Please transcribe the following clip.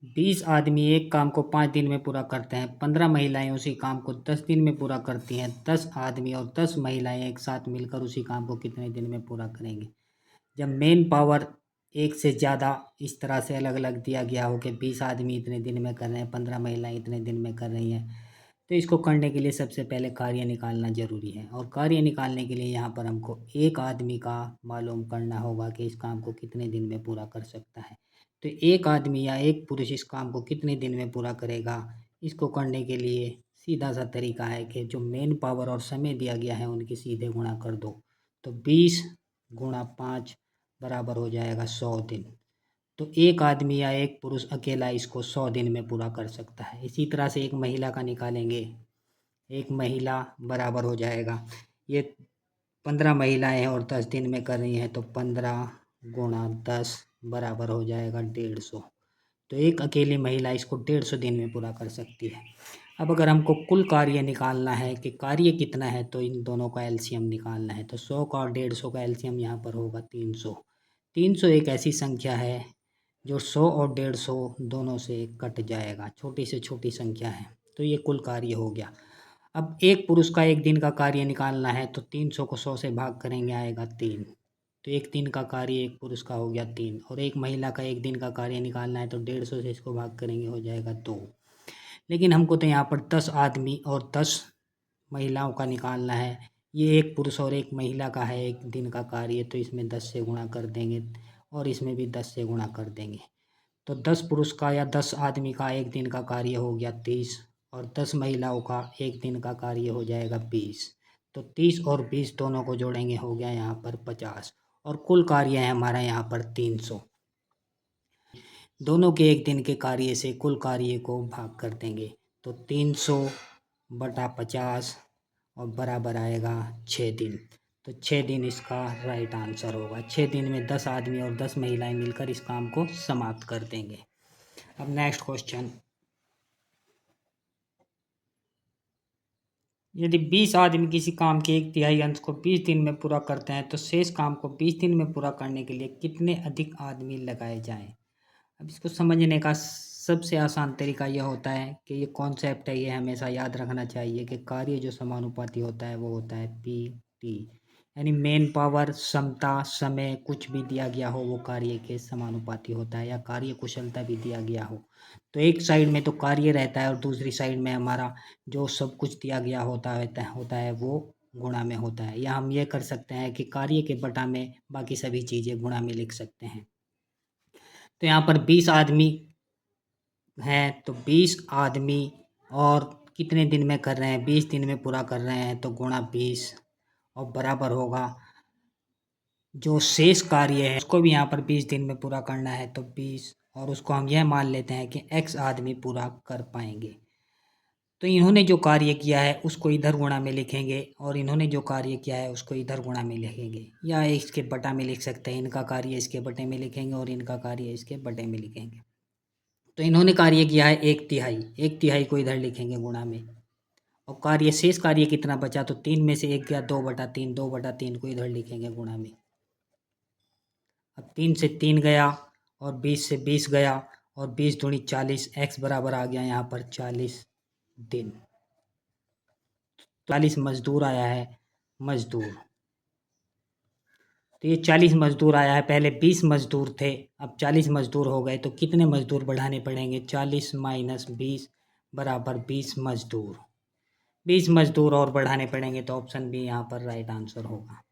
20 आदमी एक काम को 5 दिन में पूरा करते हैं, 15 महिलाएं उसी काम को 10 दिन में पूरा करती हैं। 10 आदमी और 10 महिलाएं एक साथ मिलकर उसी काम को कितने दिन में पूरा करेंगे? जब मेन पावर एक से ज़्यादा इस तरह से अलग अलग दिया गया हो कि 20 आदमी इतने दिन में कर रहे हैं, 15 महिलाएं इतने दिन में कर रही हैं, तो इसको करने के लिए सबसे पहले कार्य निकालना ज़रूरी है। और कार्य निकालने के लिए यहाँ पर हमको एक आदमी का मालूम करना होगा कि इस काम को कितने दिन में पूरा कर सकता है। तो एक आदमी या एक पुरुष इस काम को कितने दिन में पूरा करेगा, इसको करने के लिए सीधा सा तरीका है कि जो मेन पावर और समय दिया गया है उनकी सीधे गुणा कर दो। तो 20 गुणा 5 बराबर हो जाएगा 100 दिन। तो एक आदमी या एक पुरुष अकेला इसको 100 दिन में पूरा कर सकता है। इसी तरह से एक महिला का निकालेंगे, एक महिला बराबर हो जाएगा, ये 15 महिलाएं हैं और 10 दिन में कर रही हैं, तो 15 गुणा 10 बराबर हो जाएगा 150। तो एक अकेली महिला इसको 150 दिन में पूरा कर सकती है। अब अगर हमको कुल कार्य निकालना है कि कार्य कितना है, तो इन दोनों का एलसीएम निकालना है। तो 100 का और 150 का एलसीएम यहाँ पर होगा 300। 300 एक ऐसी संख्या है जो 100 और 150 दोनों से कट जाएगा, छोटी से छोटी संख्या है। तो ये कुल कार्य हो गया। अब एक पुरुष का एक दिन का कार्य निकालना है, तो 300 को 100 से भाग करेंगे, आएगा 3। तो एक दिन का कार्य एक पुरुष का हो गया 3। और एक महिला का एक दिन का कार्य निकालना है, तो 150 से इसको भाग करेंगे, हो जाएगा 2। लेकिन हमको तो यहाँ पर 10 आदमी और 10 महिलाओं का निकालना है। ये एक पुरुष और एक महिला का है एक दिन का कार्य, तो इसमें 10 से गुणा कर देंगे और इसमें भी 10 से गुणा कर देंगे। तो 10 पुरुष का या 10 आदमी का एक दिन का कार्य हो गया 30 और 10 महिलाओं का एक दिन का कार्य हो जाएगा 20। तो 30 और 20 दोनों को जोड़ेंगे, हो गया यहाँ पर 50। और कुल कार्य है हमारा यहाँ पर 300। दोनों के एक दिन के कार्य से कुल कार्य को भाग कर देंगे, तो 300 बटा 50 और बराबर आएगा 6 दिन। तो 6 दिन इसका राइट आंसर होगा। 6 दिन में 10 आदमी और 10 महिलाएं मिलकर इस काम को समाप्त कर देंगे। अब नेक्स्ट क्वेश्चन, यदि 20 आदमी किसी काम के 1/3 अंश को 20 दिन में पूरा करते हैं, तो शेष काम को 20 दिन में पूरा करने के लिए कितने अधिक आदमी लगाए जाएं? अब इसको समझने का सबसे आसान तरीका यह होता है कि ये कॉन्सेप्ट है, ये हमेशा याद रखना चाहिए कि कार्य जो समानुपाती होता है वो होता है PT, यानी मेन पावर, क्षमता, समय कुछ भी दिया गया हो वो कार्य के समानुपाती होता है, या कार्य कुशलता भी दिया गया हो। तो एक साइड में तो कार्य रहता है और दूसरी साइड में हमारा जो सब कुछ दिया गया होता है वो गुणा में होता है। या हम ये कर सकते हैं कि कार्य के बटा में बाकी सभी चीज़ें गुणा में लिख सकते हैं। तो यहाँ पर 20 आदमी हैं, तो 20 आदमी और कितने दिन में कर रहे हैं, 20 दिन में पूरा कर रहे हैं, तो गुणा 20 और बराबर होगा जो शेष कार्य है उसको भी यहाँ पर 20 दिन में पूरा करना है, तो 20 और उसको हम यह मान लेते हैं कि x आदमी पूरा कर पाएंगे। तो इन्होंने जो कार्य किया है उसको इधर गुणा में लिखेंगे और इन्होंने जो कार्य किया है उसको इधर गुणा में लिखेंगे, या इसके बटा में लिख सकते हैं। इनका कार्य इसके बटे में लिखेंगे और इनका कार्य इसके बटे में लिखेंगे। तो इन्होंने कार्य किया है 1/3, 1/3 को इधर लिखेंगे गुणा में, और कार्य शेष कार्य कितना बचा, तो 3 में से 1 गया, 2/3, 2/3 को इधर लिखेंगे गुणा में। अब 3 से 3 गया और 20 से 20 गया और 20 दूनी 40, x बराबर आ गया यहाँ पर 40 दिन। 40 मजदूर आया है, मजदूर, तो ये 40 मजदूर आया है। पहले 20 मजदूर थे, अब 40 मजदूर हो गए, तो कितने मजदूर बढ़ाने पड़ेंगे, 40 माइनस 20 बराबर 20 मजदूर। 20 मजदूर और बढ़ाने पड़ेंगे, तो ऑप्शन बी यहाँ पर राइट आंसर होगा।